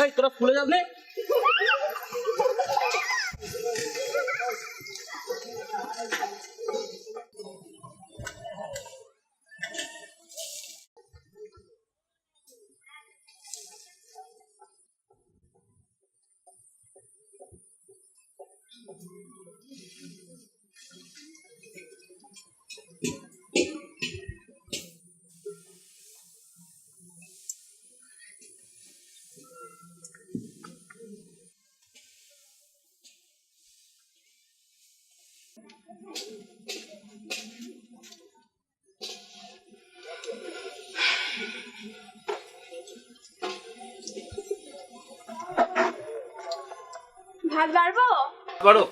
এই তোরা স্কুলে যাস নে? ভাত বাড়বো? বাড়ো।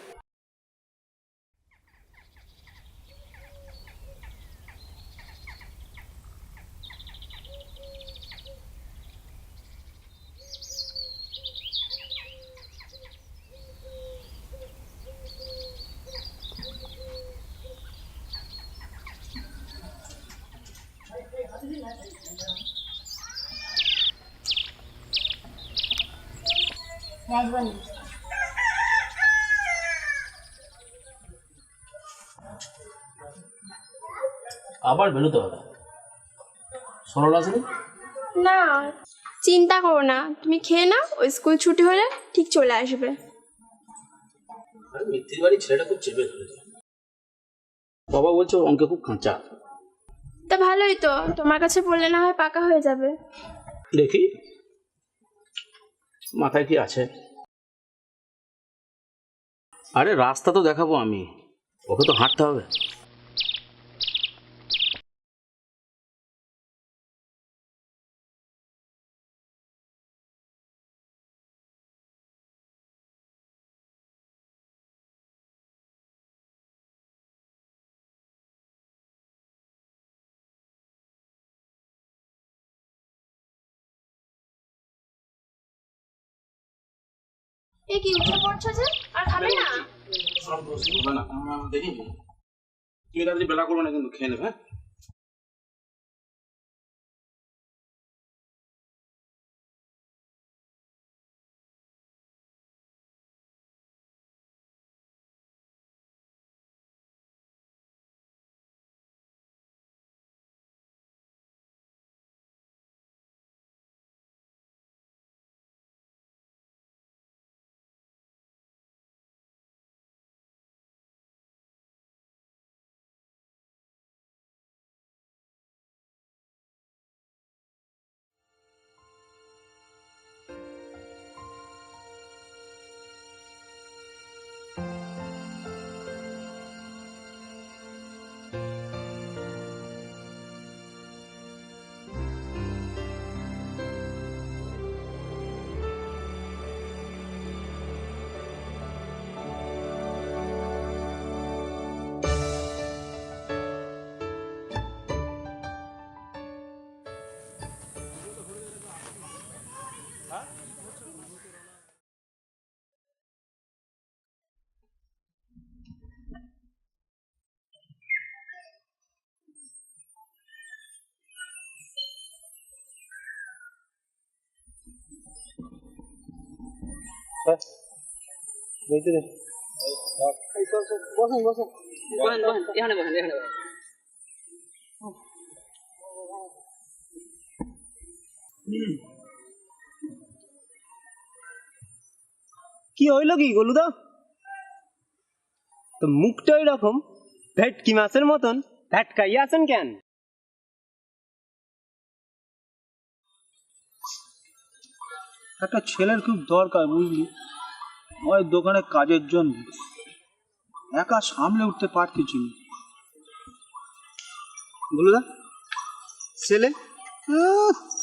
আবার বেরোতে হবে। সরল আসেনি? না, চিন্তা করো না, তুমি খেয়ে নাও, ওই স্কুল ছুটি হলে ঠিক চলে আসবে। আরে মিত্তির বাড়ি ছেলেটা খুব চেপে ধরেছে। বাবা বলছে অঙ্কে খুব কাঁচা। তা ভালোই তো, তোমার কাছে বললে না হয় পাকা হয়ে যাবে। দেখি মাথায় কি আছে। আরে রাস্তা তো দেখাবো আমি, ওকে তো হাঁটতে হবে। এ কি উঠে পড়ছো যে? আর খাবে না? দেখিনি তুমি তাড়াতাড়ি বেলা করবে না কিন্তু, খেয়ে নেবে। হ্যাঁ বসেন বসেন এখানে বসেন এখানে। কি হইল কি গোলুদা? তো মুখটা এরকম ভেটকি মাছের মতন ভেটকাই আছেন কেন? একটা ছেলের খুব দরকার বুঝলি, ওই দোকানে কাজের জন্য। একা সামলে উঠতে পারতেছি না। গোলুদা ছেলে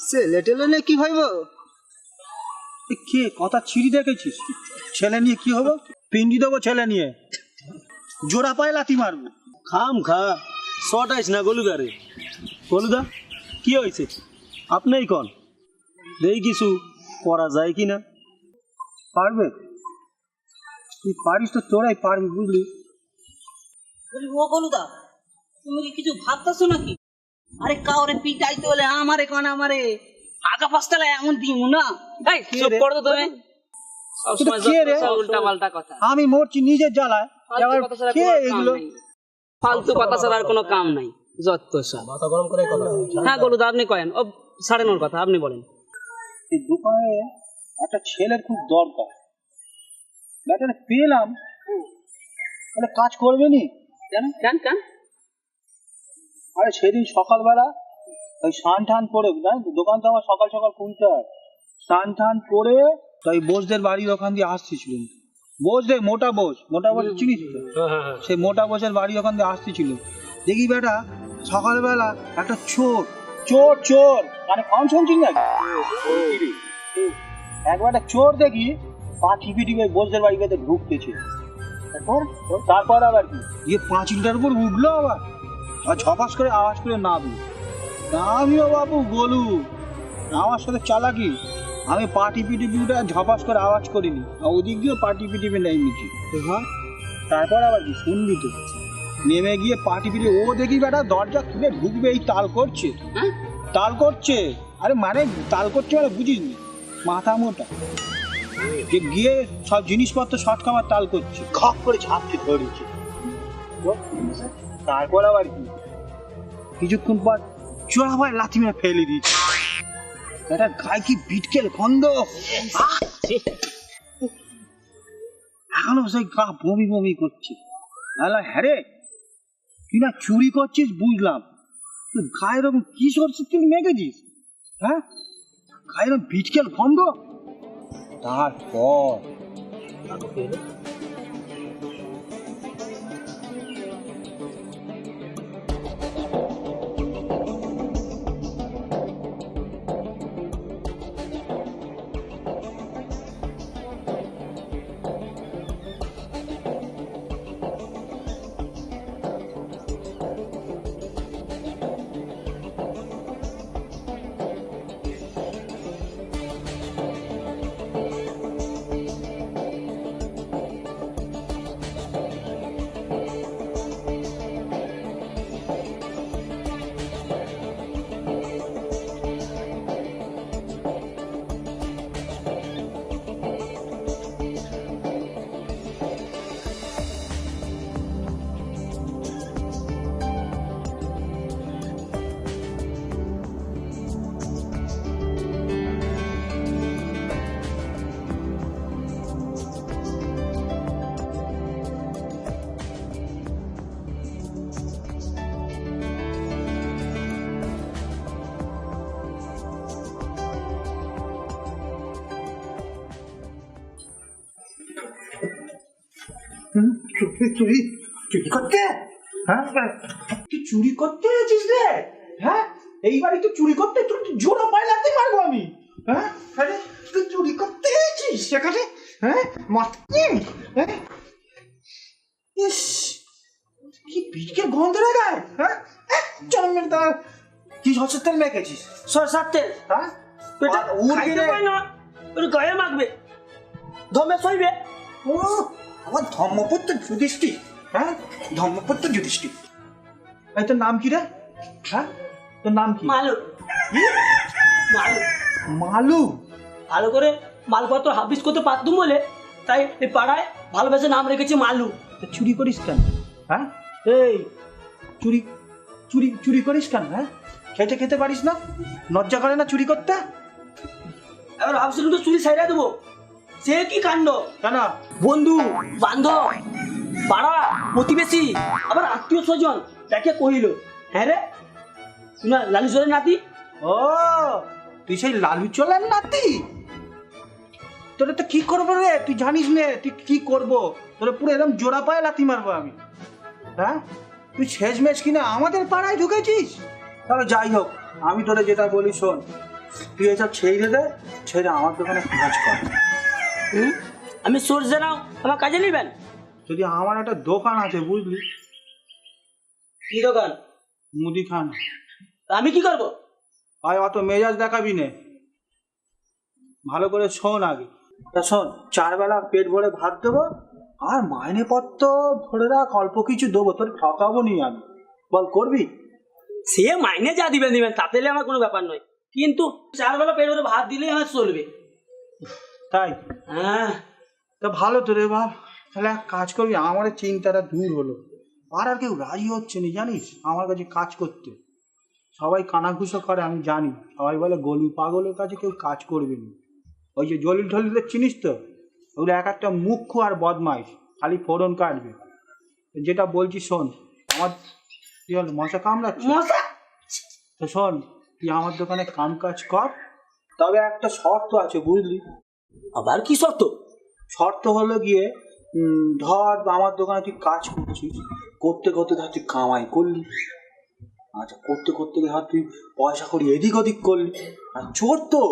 ছেলে টেলে নিয়ে কি হইব? কে কথা ছিঁড়ি দেখেছিস? ছেলে নিয়ে কি হবো? পিন্ডি দেবো ছেলে নিয়ে, জোড়া পায়ে লাথি মারবো। খাম খা শটাইস না গোলুদা রে। গোলুদা কি হয়েছে আপনিই কন, দেই কিছু করা যায় কি না? পারবে? তুই পারিস তো, তোরাই পারবি বুঝলি। ও গোলুদা, তুমি কি কিছু ভাবতেছো নাকি? আরে কাউরে পিটাইতে হলে আমারে কোন আমারে আগা পাঁচতলা এমন দিম না। এই চুপ রে? করো তুমি সবসময় কে রে? উল্টা পাল্টা কথা। আমি মরছি নিজের জ্বালায়, এবার কে এগুলো? ফালতু কথা ছাড়া আর কোনো কাম নাই, যত সব। মাথা গরম করে কথা হ্যাঁ গলুদা আপনি কয়েন, ও সাড়ে নর কথা আপনি বলেন। এই দোকানে একটা ছেলের খুব দরকার, ব্যাটারে পেলাম, মানে কাজ করবে নি। কেন কেন কেন? আরে সেদিন সকালবেলা ওই স্নান টান করে, দোকান তো আমার সকাল সকাল খুলতে হয়, স্নান টান করে তাই বোসদের বাড়ির ওখান দিয়ে আসতেছিল। বোসদের মোটা বোস চিনিস তো? সেই মোটা বোসের বাড়ি ওখান দিয়ে আসতেছিল, দেখি বেটা সকালবেলা একটা চোর চোর চোর মানে কম শুনছিস না, একবার একটা চোর দেখি পা টিপি টিপে বোসদের বাড়ি ভেতরে ঢুকতেছে। তারপর আবার কি গিয়ে 5 লিটার উপর উঠলো, আবার আর ঝপাস করে আওয়াজ করে নামলো। আমিও বাবু গলু, আমার সাথে চালাকি, আমি পা টিপি টিপি উঠে ঝপাস করে আওয়াজ করিনি, আর ওদিক দিয়ে পা টিপি টিপি নেই নিচে। হ্যাঁ, তারপর আবার কি শুনবি তো, নেমে গিয়ে পা টিপি ও দেখি বেটা দরজা খুলে ঢুকবে, এই তাল করছে, তাল করছে, আরে মানে তাল করছে মানে বুঝিস নি, মাথা মোটা, যে গিয়ে সব জিনিসপত্র শর্ট খাবার তাল করছে, খপ করে ঝাঁপতে ধরেছে। তারপর আবার কি কিছুক্ষণ পর চোরা ভাই লাথি মেরে ফেলে দিচ্ছে, এটা গায়ে কি বিটকেল গন্ধ, এখনো সেই গা বমি বমি করছে। হ্যাঁ রে, তুই না চুরি করছিস বুঝলাম, গায়ে এরকম কি সরষের তেল মেখেছিস? হ্যাঁ, গায়ে এরকম বিটকেল গন্ধ। তারপর চুরি চুরি করতে, হ্যাঁ তুই চুরি করতে এসেছিস রে? হ্যাঁ, এই বাড়ি তো চুরি করতে, তুই জোড়া পায়ে লাগতে পারবো আমি? হ্যাঁ, আরে তুই চুরি করতে এসেছিস সেখানে? হ্যাঁ, মাতকিন, হ্যাঁ, ইস কি বিটকে গন্ধ রে গায়ে। হ্যাঁ, চল মেরে দাঁড়া, কি সরষের তেল মেখেছিস? সরষের তেল? হ্যাঁ, পেটে খাইতে পাই না, ওর গায়ে মাখবে, ধমে সইবে। ও আমার ধর্মপুত্র যুধিষ্ঠির, হ্যাঁ ধর্মপুত্র যুধিষ্ঠির। এই তোর নাম কি রে? হ্যাঁ, তোর নাম কি? মালু। মালু মালু? ভালো করে মালপত্র হাফিস করতে পারতুম বলে তাই এই পাড়ায় ভালোবেসে নাম রেখেছি মালু। তা চুরি করিস কেন? হ্যাঁ, এই চুরি চুরি চুরি করিস কেন? হ্যাঁ, খেতে খেতে পারিস না? লজ্জা করে না চুরি করতে? এবার ভাবছিলাম তো চুরি সাইডে দেবো, সে কি কাণ্ড! কেন? বন্ধু বান্ধব পাড়া প্রতিবেশী আবার আত্মীয় স্বজন দেখে কহিল, হ্যাঁ রে তুই না লালুচরের নাতি? ও তুই সেই লালু চলেন নাতি? তোরে তো কি করবো রে, তুই জানিস নে তুই কি করবো, তোরে পুরো একদম জোড়া পায়ে লাথি মারবো আমি। হ্যাঁ, তুই শেষমেশ কিনা আমাদের পাড়ায় ঢুকেছিস। তবে যাই হোক, আমি তোরে যেটা বলি শোন, তুই এসব ছেড়ে দে, ছেড়ে আমার দোকানে কাজ কর। আমি সোর্স জানাও, আমার কাজে নিবেন? যদি আমার একটা দোকান আছে বুঝলি, কি দোকান? মুদিখানা। আমি কি করবো? ভাই অত মেজাজ দেখাবি নে, ভালো করে শোন আগে। তা শোন, 4 বেলা পেট ভরে ভাত দেবো, আর মাইনে পত্র ধরে রাখ অল্প কিছু দেবো, তোর ঠকাবো নি আমি, বল করবি? সে মাইনে যা দিবেন দিবেন, তাতে আমার কোনো ব্যাপার নয়, কিন্তু 4 বেলা পেট ভরে ভাত দিলেই আমার চলবে। তাই হ্যাঁ, তা ভালো তো রে বাপ। তাহলে এক কাজ করবি, আমার এই চিন্তাটা দূর হলো। আর কেউ রাজি হচ্ছে না জানিস আমার কাছে কাজ করতে। সবাই কানাঘুষো করে, আমি জানি। সবাই বলে গলু পাগলের কাছে কেউ কাজ করবে না। ওই যে জলিল ঠলিলের চিনিস তো, ওগুলো এক একটা মুখ্য আর বদমাইশ, খালি ফোড়ন কাটবে। যেটা বলছি শোন, আমার কি হল, মশা কামড়াচ্ছে? মশা? তো শোন, তুই আমার দোকানে কাম কাজ কর, তবে একটা শর্ত আছে বুঝলি। আবার কি শর্ত? শর্ত হলো গিয়ে, ধর আমার দোকানে তুই কাজ করছিস, করতে করতে ধর তুই কামাই করলি, আচ্ছা করতে করতে ধর তুই পয়সা করি এদিক ওদিক করলি। আর চোর তো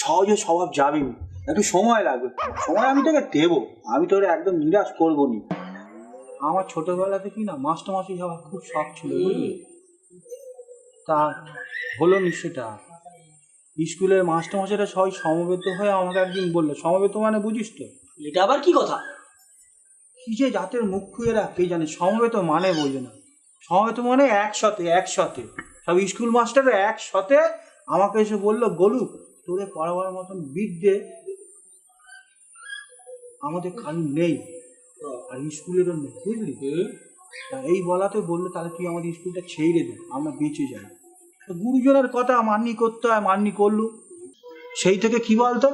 সহজে স্বভাব যাবি না, একটু সময় লাগবে। সময় আমি তোকে দেবো, আমি তোরে একদম নিরাশ করবো নি। আমার ছোটবেলা থেকে না মাস্টারমশাই হওয়ার খুব শখ ছিল বুঝলি। তা হলো নি সেটা। স্কুলের মাস্টারমশাইরা সবাই সমবেত হয়ে আমাকে একদিন বললো, সমবেত মানে বুঝিস তো? এটা আবার কি কথা? কি যে জাতের মুখ্য এরা কে জানে, সমবেত মানে বোঝে না। সমবেত মানে একসাথে একসাথে সব স্কুল মাস্টাররা একসাথে আমাকে এসে বললো, গলু তোরে পড়াবার মতন বিদ্যে আমাদের খালি নেই, আর স্কুলেরও নেই বুঝলি। তা এই বলাতে বললো, তাহলে তুই আমাদের স্কুলটা ছেড়ে দে, আমরা বেঁচে যাই। তো গুরুজনের কথা মান্যি করতে হয়, মান্যি করলু। সেই থেকে কি বলতো,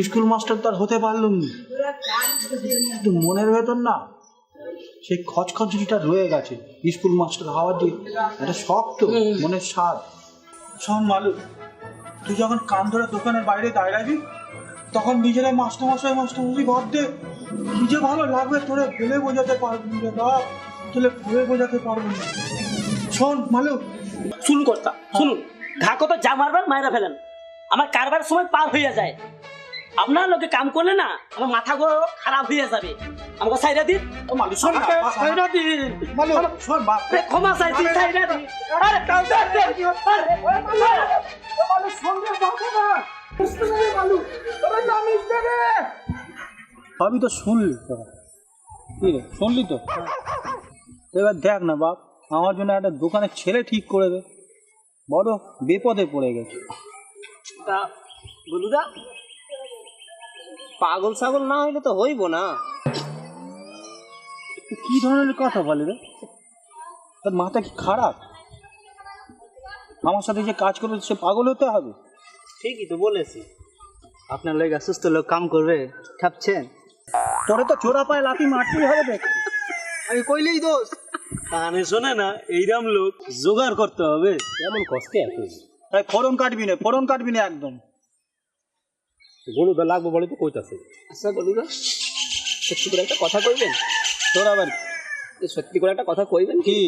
স্কুল মাস্টার তো আর হতে পারলুম না। কিন্তু মনের ভেতর না সেই খচখচুরিটা রয়ে গেছে, স্কুল মাস্টার হওয়ার যে একটা শক্ত মনের স্বাদ। শোন মালু, তুই যখন কান ধরে দোকানের বাইরে দাঁড়াবি, তখন নিজেরাই মাস্টারমশাই মাস্টারমশাই ভাবতে নিজে ভালো লাগবে, তোরে ভেবে বোঝাতে পারবি রে বাপ, তোরে ভেবে বোঝাতে পারবি না। শোন মালু, শুনুন কর্তা, শুনুন, ঘাকো তো যা মারবেন মায়েরা ফেলেন, আমার কারবার সময় পার হয়ে যায়। আপনার লোকে কাম করলে না আমার মাথা গুলো খারাপ হয়ে যাবে। আমাকে সাইডা দিন। মালু শোন না, সাইডা দিন। মালু শোন বাপ, ক্ষমা চাইছি, সাইডা দিন। আরে কাউন্টার দেন। মালু শোন রে বাবা না, মালু তোরা জানিস রে। সবই তো শুনলি তোরা, কি রে শুনলি তো? এবার দেখ না বাপ, আমার জন্য একটা দোকানের ছেলে ঠিক করে দে, বড় বিপদে পড়ে গেছে। তা বলুদা, পাগল ছাগল না হইলে তো হইব না। কি ধরনের কথা বলে রে? তোর মাথা কি খারাপ? আমার সাথে যে কাজ করবে সে পাগল হতে হবে? ঠিকই তো বলেছি, আপনার লেগে সুস্থ লোক কাম করবে ভাবছেন? তোরে তো চোরা পায়ে লাথি মারতেই হবে দেখ। আমি কইলেই দোষ কানে শোনে না, এইরকম লোক জোগাড় করতে হবে। এমন কষ্টে আছে, তাই ফোড়ন কাটবি না, ফোড়ন কাটবি না একদম। গরুটা লাগবে বলে তো কইতাছে। আচ্ছা বলুদা, সত্যি করে একটা কথা কইবেন? তোর আবার সত্যি করে একটা কথা কইবেন কি?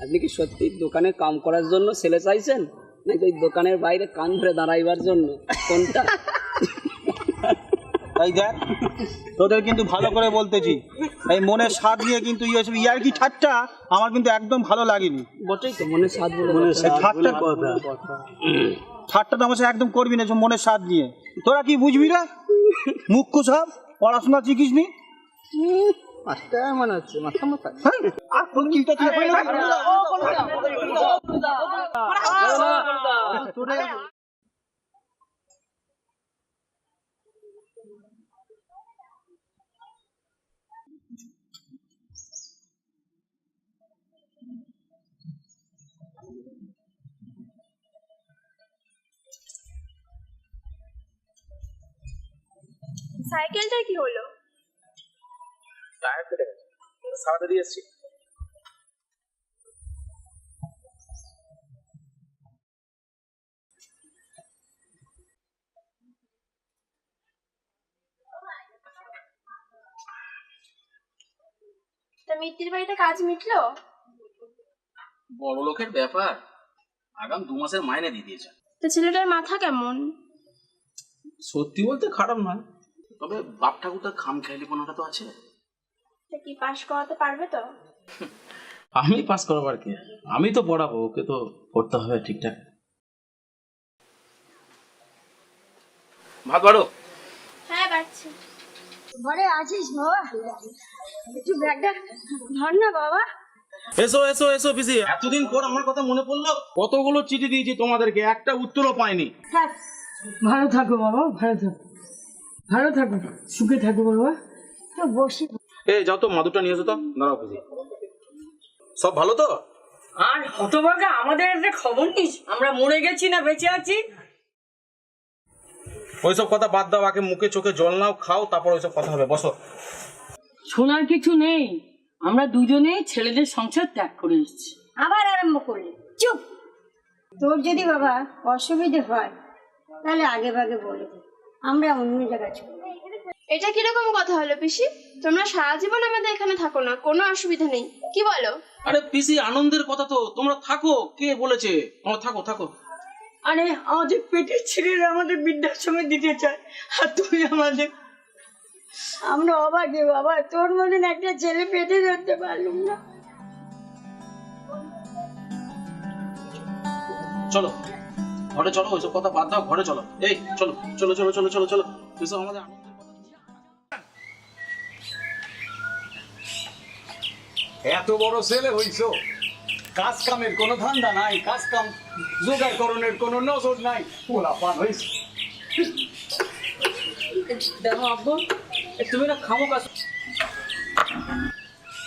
আপনি কি সত্যি দোকানে কাম করার জন্য ছেলে চাইছেন, নাকি ওই দোকানের বাইরে কান ধরে দাঁড়াইবার জন্য? কোনটা? তাই দেখ, তোদের কিন্তু ভালো করে বলতেছি, এই মনের স্বাদ নিয়ে কিন্তু ইয়ার কি ঠাট্টা আমার কিন্তু একদম ভালো লাগেনি। বটেই তো, মনে স্বাদ বলে ঠাট্টাটা আমার সাথে একদম করবি না মনের স্বাদ নিয়ে। তোরা কি বুঝবি রে মুখ্য সব, পড়াশোনা শিখিস নি? মাথা মনে হচ্ছে মাথা মাথা। সাইকেলটা কি হলো? টায়ার ফেটে গেছে, সারাটা দিয়ে এসছি। তা মিত্তির বাড়িতে কাজ মিটলো? বড় লোকের ব্যাপার, আগাম 2 মাসের মাইনে দিয়ে দিয়েছে। তো ছেলেটার মাথা কেমন? সত্যি বলতে খারাপ নয়, তবে বাপ ঠাকুরটার খাম খেয়ালিপনাটা তো আছে। তা কি পাশ করাতে পারবে তো? আমি পাস করাবার কি, আমি তো পড়াবো, ওকে তো পড়তে হবে ঠিকঠাক। ভাত বাড়ো। হ্যাঁ বাড়ছি। ঘরে আছিস বাবা? একটু ব্যাগটা ধর না বাবা। এসো এসো এসো পিসি, এতদিন পর আমার কথা মনে পড়লো। কতগুলো চিঠি দিয়েছি তোমাদেরকে, একটা উত্তরও পাইনি। ভালো থাকো বাবা, ভালো থাকো, ভালো থাকো, সুখে থাকো বাবা। বসি। এই যাও তো মাদুরটা নিয়ে এসো তো। দাঁড়াও পিসি, সব ভালো তো? আর হতভাগা, আমাদের একটা খবর নিস, আমরা মরে গেছি না বেঁচে আছি? ওইসব কথা বাদ দাও, আগে মুখে চোখে জল নাও, খাও, তারপর ওইসব কথা হবে। বসো। শোনার কিছু নেই, আমরা দুজনেই ছেলেদের সংসার ত্যাগ করে এসেছি। আবার আরম্ভ করলি, চুপ। তোর যদি বাবা অসুবিধে হয় তাহলে আগে ভাগে বলে দে, আমরা অন্য জায়গায় চলে যাই। এটা কিরকম কথা হলো পিসি? তোমরা সারা জীবন আমাদের এখানে থাকো না, কোনো অসুবিধা নেই, কি বলো? আরে পিসি, আনন্দের কথা তো, তোমরা থাকো। কে বলেছে? তোমরা থাকো থাকো। আরে আমাদের পেটের ছেলেরা আমাদের বৃদ্ধাশ্রমে দিতে চায়, আর তুই আমাদের। আমরা অবাকে বাবা, তোর মতন একটা ছেলে পেটে ধরতে পারলুম না। চলো ঘরে চলো, ওইসব কথা বাদ দাও, ঘরে চলো। এই চলো চলো চলো চলো চলো চলো, এসো আমাদের আনন্দের কথা। এত বড় ছেলে হইছো, কাজ কামের কোনো ধান্দা নাই, কাজ কাম জোগাড় করণের কোনো নজর নাই, পোলা পান হয়েছে। দেখো আব্বু, তুমি না খামো কাজ,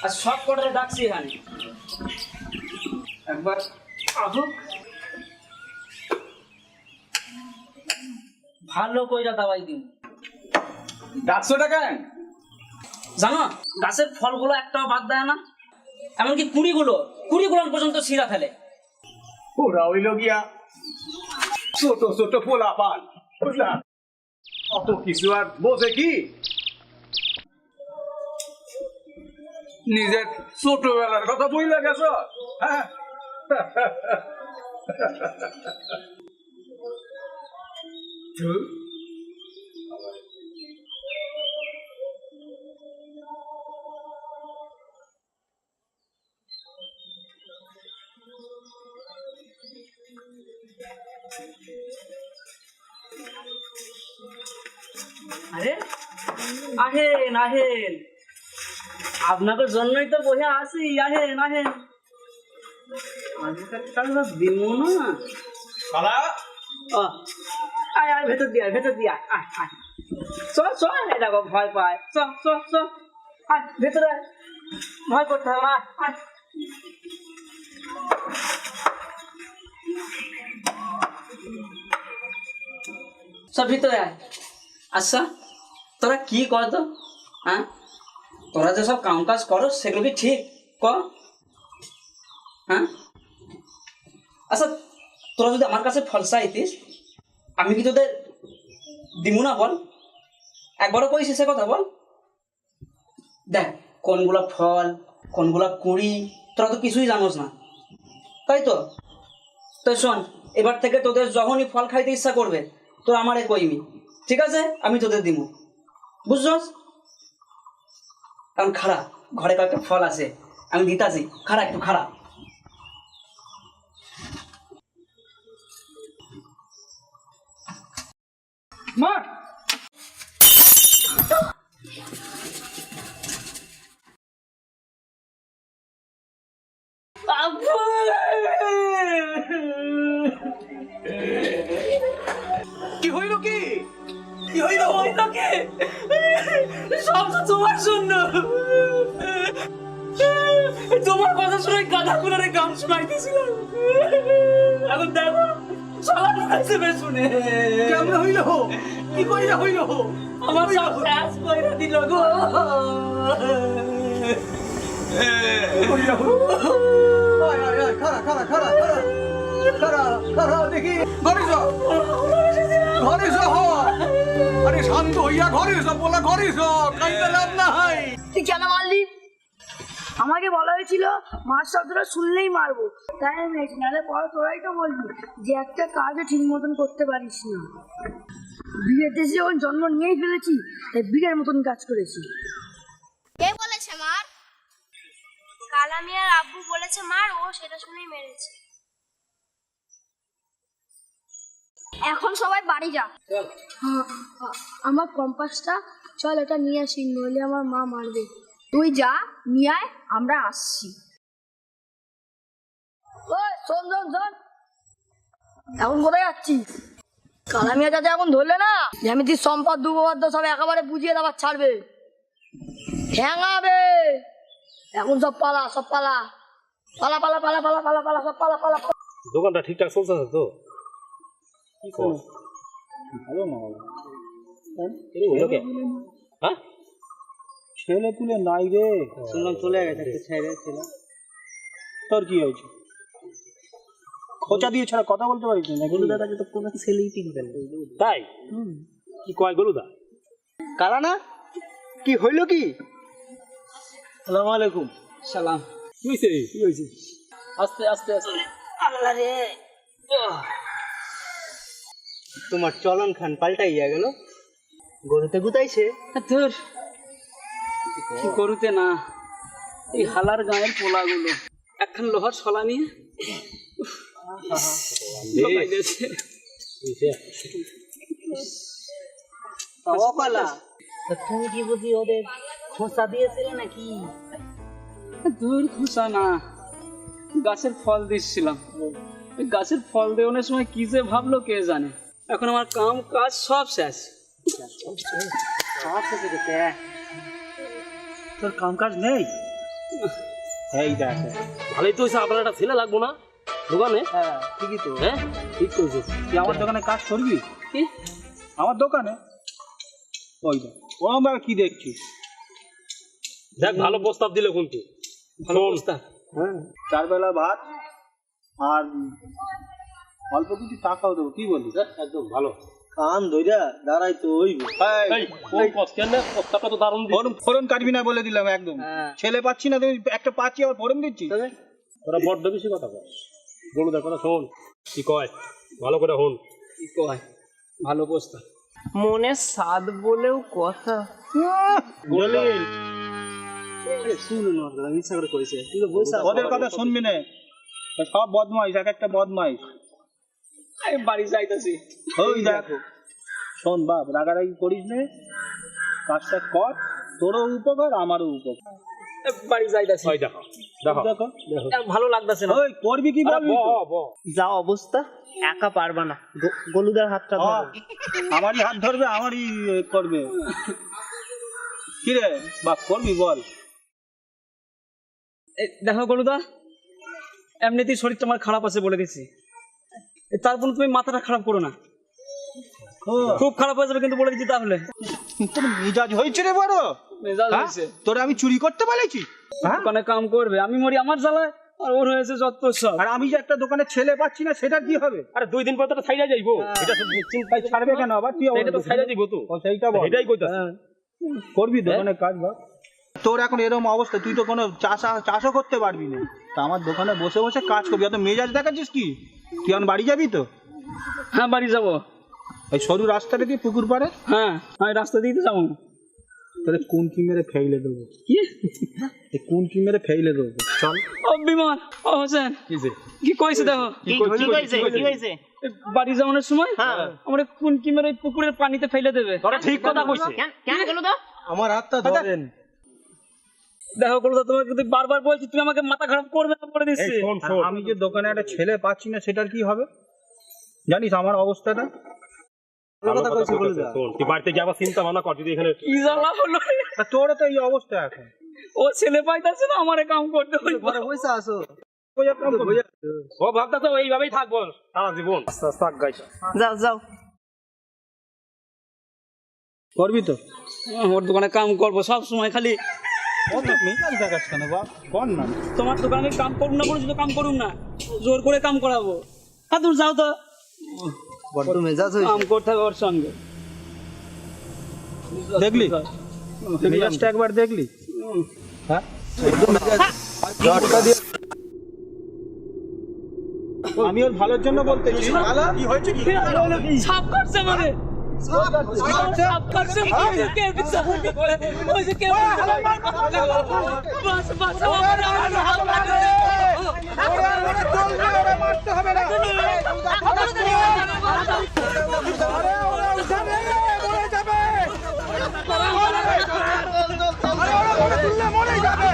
আর সব কটারে ডাকছি এখানে, একবার আহো। ভালো কইরা দাওয়াই দিন। ডাকছোটা কেন? জানো গাছের ফলগুলো একটাও বাদ দেয় না, এমনকি কুড়িগুলো পর্যন্ত ছিঁড়া ফেলে। ওরা হইল গিয়া ছোট ছোট পোলা পান, বুঝলা? অত কিছু আর বোঝে কি? নিজের ছোটবেলার কথা বইলা গেছ। হ্যাঁ, আরে আহেন আহেন, আপনাদের জন্যই তো বসে আছি। আহেন আহেন, দিব না। শালা ও আয় আয়, ভেতর দিয়া ভেতর দিয়া, আয় আয়, চ চ, এই দেখো ভয় পায়, চ চ চ, আয় ভেতরে, ভয় করতে হবে না, আয়। সব ভিতরে আয়। আচ্ছা তোরা কি কর তো, হ্যাঁ? তোরা যে সব কাম কাজ করো সেগুলো কি ঠিক কর? হ্যাঁ আচ্ছা, তোরা যদি আমার কাছে ফল চাইতিস, আমি কি তোদের দিমু না বল? একবারও কইছি সে কথা বল? দেখ কোনগুলা ফল কোনগুলা কুড়ি তোরা তো কিছুই জানোস না, তাই তো? তো শোন, এবার থেকে তোদের যখনই ফল খাইতে ইচ্ছা করবে তোরা আমারে কইবি, ঠিক আছে? আমি তোদের দিমু, বুঝছস? কারণ খাড়া, ঘরে কয়েকটা ফল আছে, আমি দিতাছি, খাড়া একটু খাড়া। মা, কি হইল? কি কি হইল? হইল কি? সব তো তোমার জন্য। তোমার কথা শুনে গাধা গুলারে গান শোনাইতেছিলাম, এখন দেখো সবার কাছে শুনে কেমন হইল? কি কইরা হইল? আমার সব শেষ কইরা দিল গো। আয় আয় আয়, খারা খারা খারা খারা খারা খারা, দেখি ঘরে যাও, ঘরে যাও। আরে শান্ত হইয়া ঘরে যাও, বলা ঘরে যাও, কাইতে লাভ নাই। তুই কেন মারলি? আমাকে বলা হয়েছিল মার শব্দটা শুনলেই মারবো, তাই আমি মেরেছি। নাহলে পরে তোরাই তো বলবি যে একটা কাজও ঠিক মতন করতে পারিস না। বিয়ের দেশে যখন জন্ম নিয়েই ফেলেছি, তাই বিয়ের মতন কাজ করেছি। কে বলেছে মার? কালামি আর আব্বু বলেছে মার, ও সেটা শুনেই মেরেছে। এখন সবাই বাড়ি যা। আমার কম্পাসটা, চল এটা নিয়ে আসি, নইলে আমার মা মারবে। তুই যা নিয়ে আয়, আমরা আসছি। শোন শোন শোন, এখন কোথায় যাচ্ছিস? কালামিয়া চাচা এখন ধরলে না, জ্যামিতির সম্পদ দুপবাদ্য সব একেবারে বুঝিয়ে দেওয়ার ছাড়বে, হ্যাঙাবে। এখন সব পালা, সব পালা পালা পালা পালা পালা পালা পালা সব পালা পালা। দোকানটা ঠিকঠাক চলছে না তো? কি কর ভালো না বাবা। এরকম হলো কে? হ্যাঁ ছেলে তুলে নাই রে, শুনলাম চলে গেছে একটা ছেলে ছিল। তোর কি হয়েছে? খোঁচা দিয়ে ছাড়া কথা বলতে পারিস না? গলুদার কাছে তো কোনো ছেলেই টিকবে না। তাই কি কয় গলুদা? কালা না কি হইলো কি? আসসালামু আলাইকুম। সালাম। কি হয়েছে? কি হয়েছে? আস্তে আস্তে আস্তে। আল্লাহ রে, তোমার চলন খান পাল্টাইয়া গেল, গরুতে গুতাইছে। তোর কি করুতে না, এই হালার গায়ের পোলাগুলো একখান লোহার ছলা নিয়ে ঢোকাই দিয়েছে। তুমি কি বুঝি ওদের খোঁচা দিয়েছিলে নাকি? দূর খুশা না, গাছের ফল দিচ্ছিলাম। ওই গাছের ফল দেওয়ানোর সময় কি যে ভাবলো কে জানে। এখন আমার কাম কাজ সব শেষ। তোর কাম কাজ নেই? এই দেখ, ভালোই তো হয়েছে, আপনার একটা ছেলে লাগবো না দোকানে? হ্যাঁ ঠিকই তো। হ্যাঁ ঠিক করছিস। তুই আমার দোকানে কাজ করবি? কি আমার দোকানে? ওই দেখ, ও আমরা কি দেখছিস? দেখ ভালো প্রস্তাব দিলে কিন্তু। ভালো অবস্থা? হ্যাঁ, 4 বেলা ভাত আর অল্প কিছু টাকাও দেবো, কি বলিস? একদম ভালো। কান ধইরা দাঁড়াই তো হইবে। এই কোন কেন প্রস্তাবটা তো দারুণ দিই। ফোরন কাটবি না বলে দিলাম একদম। ছেলে পাচ্ছি না, তুমি একটা পাচ্ছি আবার ফোরন দিচ্ছি। তোরা বড্ড বেশি কথা কস। গলুদা কথা শোন কি কয়, ভালো করে শোন। কি কয়? ভালো প্রস্তাব। মনে সাদ বলেও কথা। জলিল, শুনুন ইচ্ছা করে করেছে, কিন্তু বলছে ওদের কথা শুনবি না, সব বদমাইশ, এক একটা বদমাইশ। আমি বাড়ি যাইতেছি। ওই দেখো, শোন বাপ, রাগারাগি করিস নে, কাজটা কর, তোরও উপকার আমারও উপকার। বাড়ি যাইতেছি। ওই দেখো দেখো দেখো ভালো লাগতেছে না। ওই করবি কি বলবি তো? যা অবস্থা একা পারবা না, গলুদার হাতটা ধরো। আমারই হাত ধরবে, আমারই করবে। কি রে বাপ, করবি বল? দেখো গলুদা, এমনিতেই শরীরটা আমার খারাপ আছে বলে দিচ্ছি, তারপর তুমি মাথাটা খারাপ করো না, খুব খারাপ হয়ে যাবে কিন্তু বলে দিচ্ছি। তাহলে তোর মেজাজ হয়েছে রে বড়? মেজাজ হ্যাঁ? হয়েছে। তোরে আমি চুরি করতে বলেছি? হ্যাঁ? দোকানে কাম করবে, আমি মরি আমার জ্বালায়, আর ওর হয়েছে যত সব। আর আমি যে একটা দোকানে ছেলে পাচ্ছি না, সেটা কি হবে? আরে 2 দিন পর তো ছাইড়া যাইবো। এটা তো চিন্তাই ছাড়বে কেন আবার? তুই এটা তো ছাইড়া দিব তো। ও, সেইটা বল। এটাই কইতাছি। করবি দোকানে কাজ বল? তোর এখন এরকম অবস্থা, তুই তো কোনো চাষও করতে পারবি না, তা আমার দোকানে বসে বসে কাজ করবি? অত মেজাজ দেখাচ্ছিস কি? তুই এখন বাড়ি যাবি তো? হ্যাঁ বাড়ি যাবো। ওই সরু রাস্তাটা দিয়ে পুকুর পাড়ে? হ্যাঁ আমি রাস্তা দিয়ে যাবো। তাহলে কোন কি মেরে ফেলে দেবো? কি কোন কি মেরে ফেলে দেবো? চল। ও বিমান, ও হোসেন, কি কইছে দেখো? বাড়ি যাওয়ানোর সময় আমার কোন কি মেরে পুকুরের পানিতে ফেলে দেবে। তোরা ঠিক কথা কইছিস। আমার হাতটা ধরেন। দেখো গলুদা, তোমাকে কিন্তু বারবার বলছি, তুমি আমাকে মাথা খারাপ করবে না বলে দিচ্ছি। শোন শোন, আমি যে দোকানে একটা ছেলে পাচ্ছি না, সেটার কি হবে জানিস আমার অবস্থাটা? কথা কইছিস গলুদা। শোন, তুই বাড়িতে গিয়ে আবার চিন্তা ভাবনা কর, যদি এখানে কি জ্বালা হলো রে। তা তোরও তো এই অবস্থা এখন। ও ছেলে পাইতাছে না, আমারে কাম করতে হইবে। পয়সা আসো, ও ভাবতা তো এইভাবেই থাকবো সারা জীবন। আস্তে গাইছ। যাও যাও। করবি তো? ওর দোকানে কাম করবো সব সময়, খালি অত মেজাজ দেখাস কেন বাপ? কর না। তোমার দোকানে আমি কাম করুন না বলেছি তো কাম করুন না, জোর করে কাম করাবো। হ্যাঁ তুমি যাও তো, বড্ড মেজাজ হয়েছে। কাম করতে হবে ওর সঙ্গে। দেখলি মেজাজটা একবার দেখলি? হ্যাঁ, আমি ওর ভালোর জন্য বলতেছি। কি হয়েছে? কি সাপ কাটছে আমারে, সাপ কাটছে আমারে। কেউ কিছু বলে, ওই যে কেউ বাস বাস মারতে হবে না। মরে যাবে।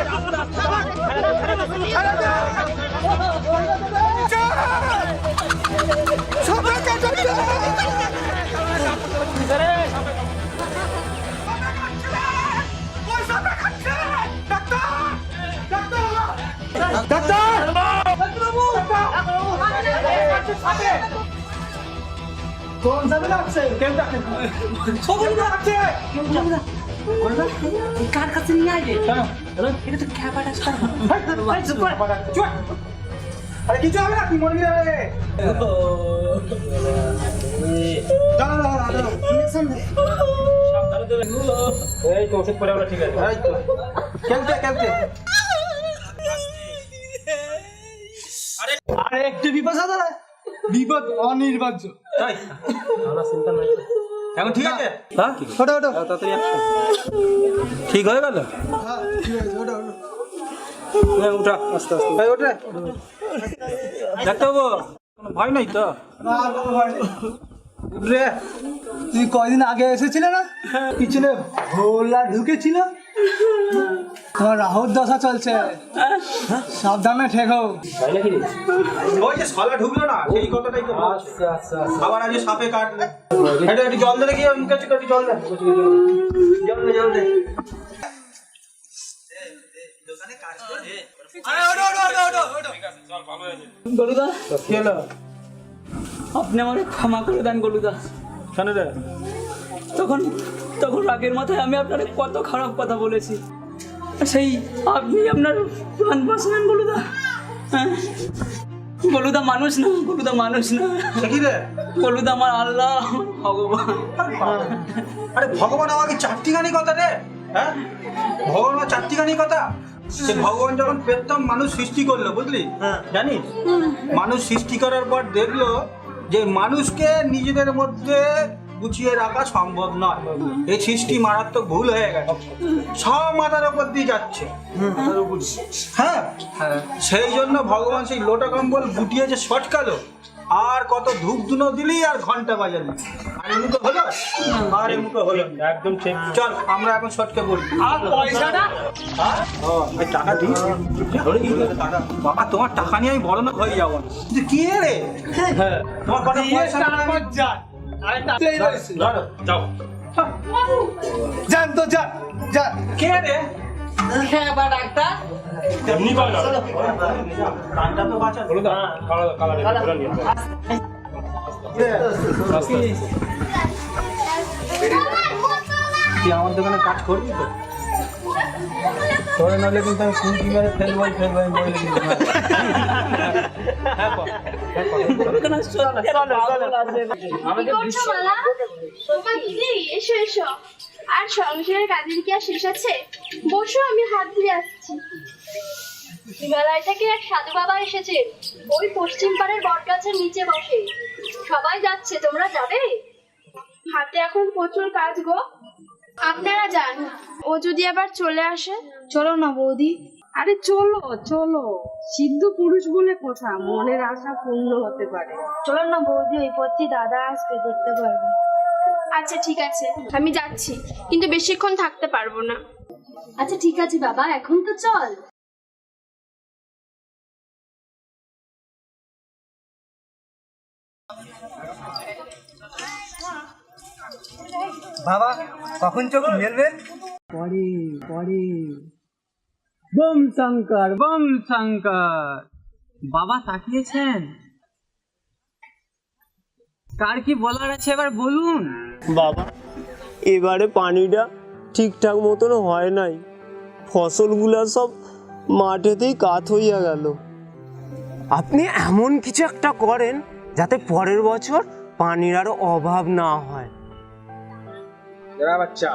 কোন যাবে লাগছে কেন ডাকে সবুজ লাগছে বলুদা এই কার কাছে নিয়ে আইলে এটা তো খ্যাপাটা স্টার আরে কিছু হবে না কি মরে যাবে এই তো ওষুধ পরে আমরা ঠিক আছে এই তো খেলতে আরে একটু বিপদ আছে না বিপদ অনির্বাচ্য তাই আমরা চিন্তা নাই এখন ঠিক আছে হ্যাঁ ওটা তাড়াতাড়ি আসো ঠিক হয়ে গেল হ্যাঁ ঠিক আছে ওটা উঠা আস্তে আস্তে ওঠে ডাক্তারবাবু কোনো ভয় নাই তো না কোনো ভয় নেই রে তুই কয়দিন আগে এসেছিলে না পিছনে ভোলা ঢুকেছিল তোমার রাহুর দশা চলছে সাবধানে ঠেকো ওই যে শালা ঢুকলো না সেই কথাটাই তো আচ্ছা আবার আজ সাপে কাটলে এটা একটু জল দে কি মুখে একটু জল দে জল দে দোকানে কাজ করে গলুদা কি হলো আপনি আমাকে ক্ষমা করে দেন গলুদা কেন রে তখন রাগের মাথায় আমি আপনার কত খারাপ কথা বলেছি সেই আপনি আপনার প্রাণ বাঁচালেন গলুদা হ্যাঁ গলুদা মানুষ না কি রে গলুদা আমার আল্লাহ ভগবান আরে ভগবান আমাকে চারটিখানি কথা রে হ্যাঁ ভগবান আমার চারটিখানি কথা সে ভগবান যখন প্রথম মানুষ সৃষ্টি করলো বুঝলি জানিস মানুষ সৃষ্টি করার পর দেখলো যে মানুষকে নিজেদের মধ্যে গুছিয়ে রাখা সম্ভব নয় এই সৃষ্টি মারাত্মক ভুল হয়ে গেছে সব মাথার উপর দিয়ে যাচ্ছে হ্যাঁ সেই জন্য ভগবান সেই লোটা কম্বল গুটিয়ে যে সটকালো আর কত ধূপ ধুনো দিলি আর ঘন্টা বাজালি আর এমনি হলো একদম ঠিক চল আমরা এখন সটকে পড়ি আর পয়সাটা টাকা দিই বাবা তোমার টাকা নিয়ে আমি বড় না হয়ে যাবো কি রে তোমার কথা পয়সা যান তো যা কে রে ডাক্তার এমনি পারলো কানটা তো বাঁচা বলো না কালা তুই আমার দোকানে কাজ করবি তো তোরে নইলে কিন্তু আমি ফুল কিমারে ফেলবই বলে কিন্তু এসো আর সংসারের কাজের কি আর শেষ আছে বসো আমি হাত ধুয়ে আসছি হিমালয় থেকে এক সাধু বাবা এসেছে ওই পশ্চিম পাড়ের বট গাছের নিচে বসে সবাই যাচ্ছে তোমরা যাবে হাতে এখন প্রচুর কাজ গো আপনারা যান ও যদি আবার চলে আসে চলো না বৌদি আরে চলো সিদ্ধ পুরুষ বলে কথা মনের আশা পূর্ণ হতে পারে চলো না বৌদি ওই পথটি দাদা আসবে দেখতে পারবে আচ্ছা ঠিক আছে আমি যাচ্ছি কিন্তু বেশিক্ষণ থাকতে পারবো না আচ্ছা ঠিক আছে বাবা এখন তো চল বাবা কখন চোখ মেলবে পরে বম শঙ্কর বাবা তাকিয়েছেন কার কি বলার আছে এবার বলুন বাবা এবারে পানিটা ঠিকঠাক মতন হয় নাই ফসলগুলা সব মাঠেতেই কাত হইয়া গেল আপনি এমন কিছু একটা করেন যাতে পরের বছর পানির আরো অভাব না হয় বাচ্চা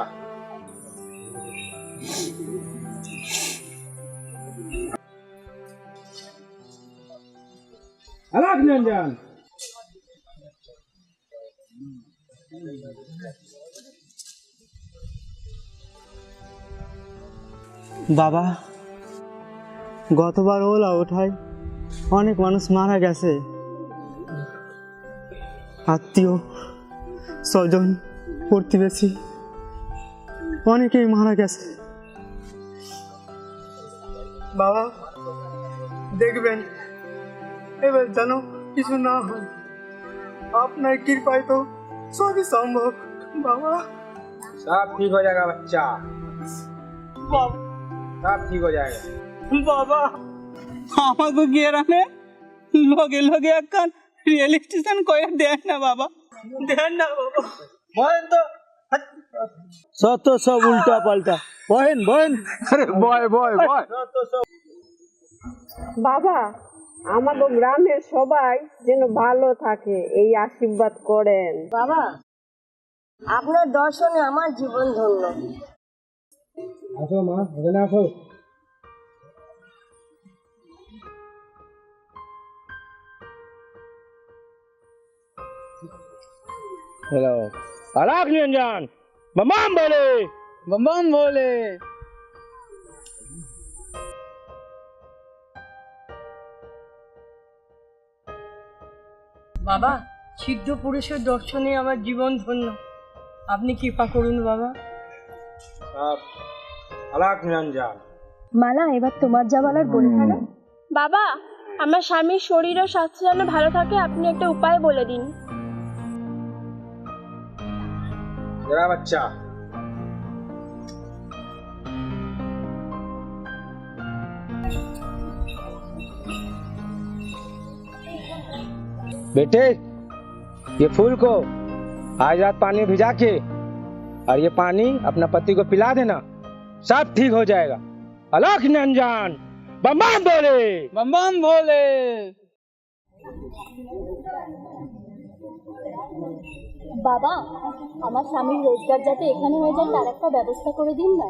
বাবা গতবার ওলা ওঠায় অনেক মানুষ মারা গেছে আত্মীয় স্বজন প্রতিবেশী অনেকেই মারা গেছে বাবা দেখবেন এবার যেন কিছু না হয় আপনার কৃপায় তো সবই সম্ভব বাবা सब ठीक हो जाएगा बच्चा सब ठीक हो जाएगा বাবা আমাকে গ্রামে লগে লগে একখান রেল স্টেশন করে দেয় না বাবা দেন না বাবা। বহেন তো সব তো সব উল্টা পাল্টা। বহেন বহেন। আরে বয় বয় বয়। বাবা, আমাদের গ্রামের সবাই যেন ভালো থাকে এই আশীর্বাদ করেন। বাবা, আপনার দর্শনে আমার জীবন ধন্য। আসো মা, এখানে আসো। হ্যালো, আলাক নিরঞ্জন, বাম বলে, বাম বলে। বাবা, সিদ্ধ পুরুষের দর্শনে আমার জীবন ধন্য। আপনি কৃপা করুন বাবা। আলাক নিরঞ্জন। মালা, এবার তোমার যা বলার বলে ফেলো। বাবা, আমার স্বামীর শরীর ও স্বাস্থ্য যেন ভালো থাকে, আপনি একটা উপায় বলে দিন। জরা বাচ্চা, बेटे, ये फूल को आज रात पानी में भिजा के और ये पानी अपना पति को पिला देना, सब ठीक हो जाएगा। अलाख निरंजन, बम बम बोले, बम बम बोले। বাবা, আমার স্বামীর রোজগার যাতে এখানে হয়ে যায় তার একটা ব্যবস্থা করে দিন না।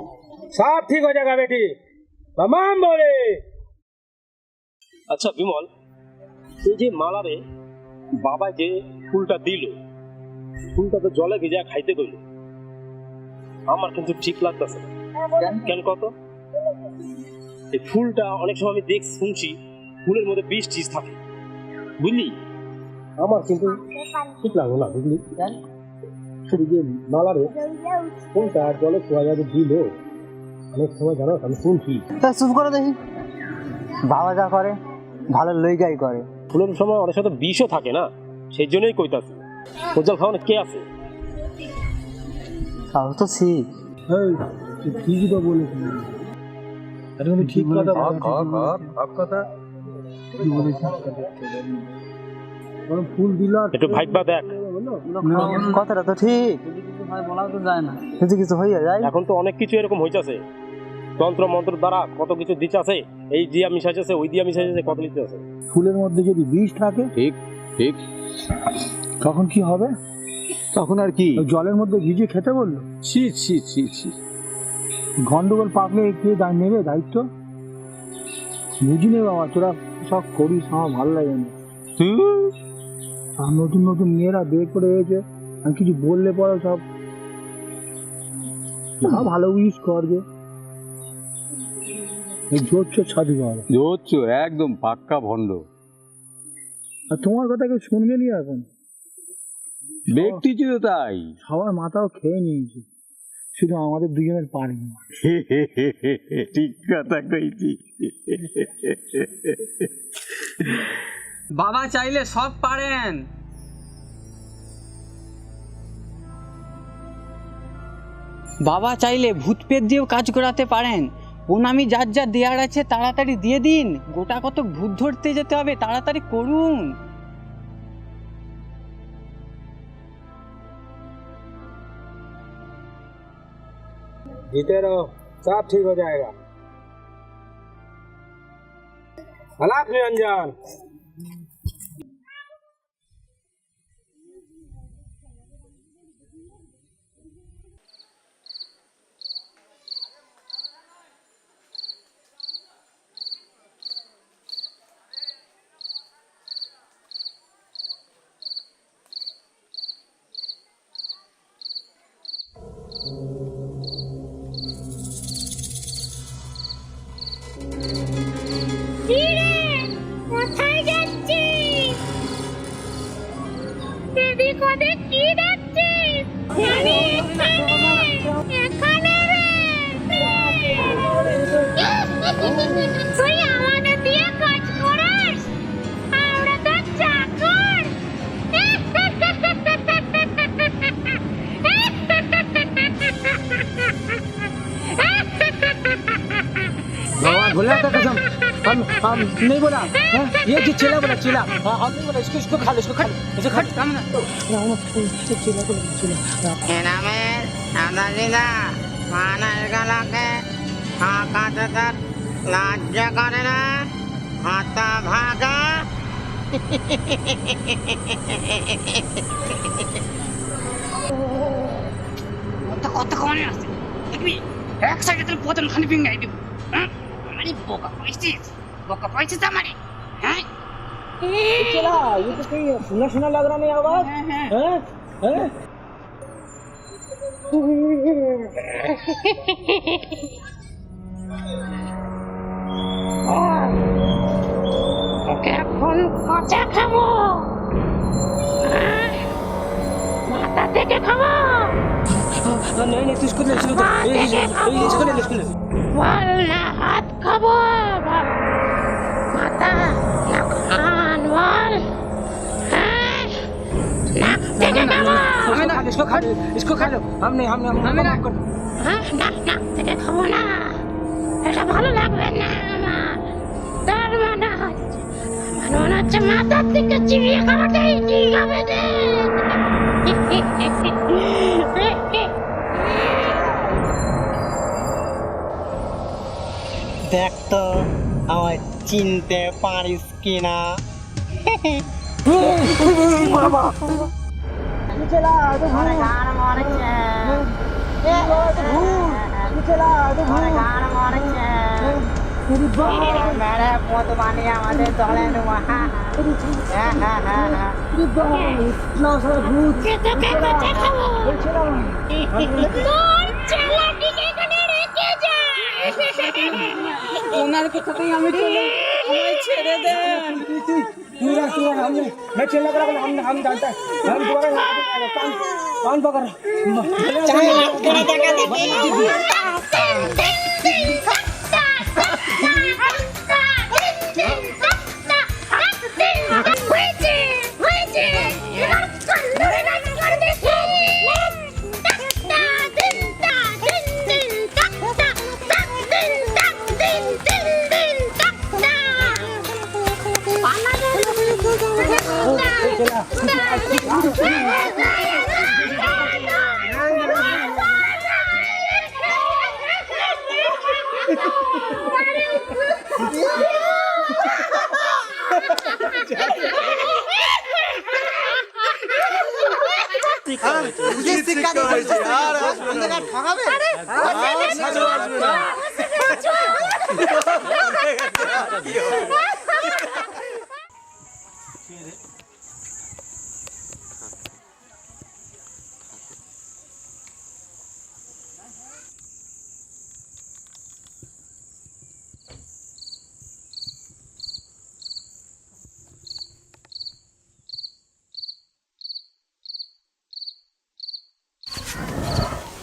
सब ठीक हो जाएगा बेटी, बम बम बोले। আচ্ছা বিমল, এই যে মালারে বাবা যে ফুলটা দিল, ফুলটা তো জলে ভিজা খাইতে কইল, আমার কিন্তু ঠিক লাগতেছে। কেন কত? এই ফুলটা অনেক সময় আমি দেখ শুনছি ফুলের মধ্যে বিষ টিষ থাকে, বুঝলি? আমার কিন্তু ঠিক লাগলো না, বুঝলি? শুধু যে মালারে ফুলটা জলে খোয়া যাবে দিল, অনেক সময় জানো আমি শুনছি। তা চুপ করে দেখি, বাবা যা করে ভালো লইগাই করে। ফুলের সময় অনেক সাথে বিষও থাকে না, সেই জন্যই কইতাছি। ওজল খাওয়ানো কে আছে? তাও তো ঠিক। এই, তুই ঠিকই তো বলেছিস। এটা কিন্তু ঠিক কথা কথা কি বলেছিস? কারণ ফুল দিলা একটু ভাইবা দেখ। কথাটা তো ঠিক, বলা তো যায় না। কিছু কিছু হইয়া যায়। এখন তো অনেক কিছু এরকম হইতাছে, তন্ত্র মন্ত্র দ্বারা কত কিছু দিচ্ছে, এই দিয়া মিশাইছে, ওই দিয়া মিশাইছে, কত কিছু আছে। ফুলের মধ্যে যদি বিষ থাকে ঠিক ঠিক। তখন কি হবে? তখন আর কি? ওই জলের মধ্যে ভিজে খেতে বললো। ছি ছি ছি ছি। গন্ডগোল পাকলে কে নেবে দায়িত্ব? বুঝি নে বাবা, তোরা সব করিস, আমার ভালো লাগে না। আর নতুন নতুন মেয়েরা বিয়ে করে এসেছে, আমি কিছু বললে পরে সব ভালো বুঝিস করবে। জোরছো সাধু বাবা, জোচ্ছো একদম পাক্কা ভণ্ড। আর তোমার কথা কেউ শুনবে নি এখন। ব্যক্তি ছিল তাই। সবার মাথাও খেয়ে নিয়েছে, শুধু আমাদের দুজনের পারেনি। ঠিক কথা কইছি। বাবা চাইলে সব পারেন। বাবা চাইলে ভূত পেট দিয়েও কাজ করাতে পারেন। প্রণামী যার যা দেওয়ার আছে তাড়াতাড়ি দিয়ে দিন, গোটা কত ভূত ধরতে যেতে হবে, তাড়াতাড়ি করুন। जीते रहो, सब ठीक हो जाएगा। अलाख निरंजन। কোথায় যাচ্ছিস? এদিক ওদিক কি দেখছিস? আমি এখানে তুই আমাদের দিয়ে কাজ করাস, আমরা তো চাকর। भगवान भोलेनाथ का कसम, हम नहीं बोला हाँ? ये जो चेला बोला चेला हाँ हम नहीं बोला इसको खा लो इसको खा लो इसे खा काम ना चेला बोला चेला এনামের সাদাজিদা মানার গলাকে হাঁকাতে তার লজ্জা করে না হাতা ভাগা কত কমে আছে দেখবি এক সাইডে তোর বোতল খালি পিঙ্গাই দিব হ্যাঁ আমারই বোকা পাইছিস আমারে হ্যাঁ चला ये तो कहीं सुना सुना लग रहा नहीं आवाज हैं हैं ওকে এখন কাঁচা খাবো মাথা থেকে খাবো नहीं नहीं इसको ले इसको ले বল না হাত খাবো মাথা না কান বল হ্যাঁ নাক থেকে খাবো हमें ना इसको खा लो हमने ना হ্যাঁ নাক থেকে খাবো না এটা ভালো লাগবে না আমার তার মনে হচ্ছে মাথার থেকে চিবিয়ে খাওয়াটাই ঠিক হবে রে দেখ তো আমায় চিনতে পারিস কিনা बाबा चला तो আমার গান মরেছে चला तो গান মরেছে মেরে পথ বানিয়ে আমাদের দলে নেওয়া ना सारा भूत তোকে কাছে খাবো তোর ছেলেটিকে এখানে রেখে যা ওনার কথাতেই আমি চলে আমায় ছেড়ে দেন तू हमने मैं चलने का हम जानता है हम तुम्हारा कान पकड़ चाहे आप करे जगह देखिए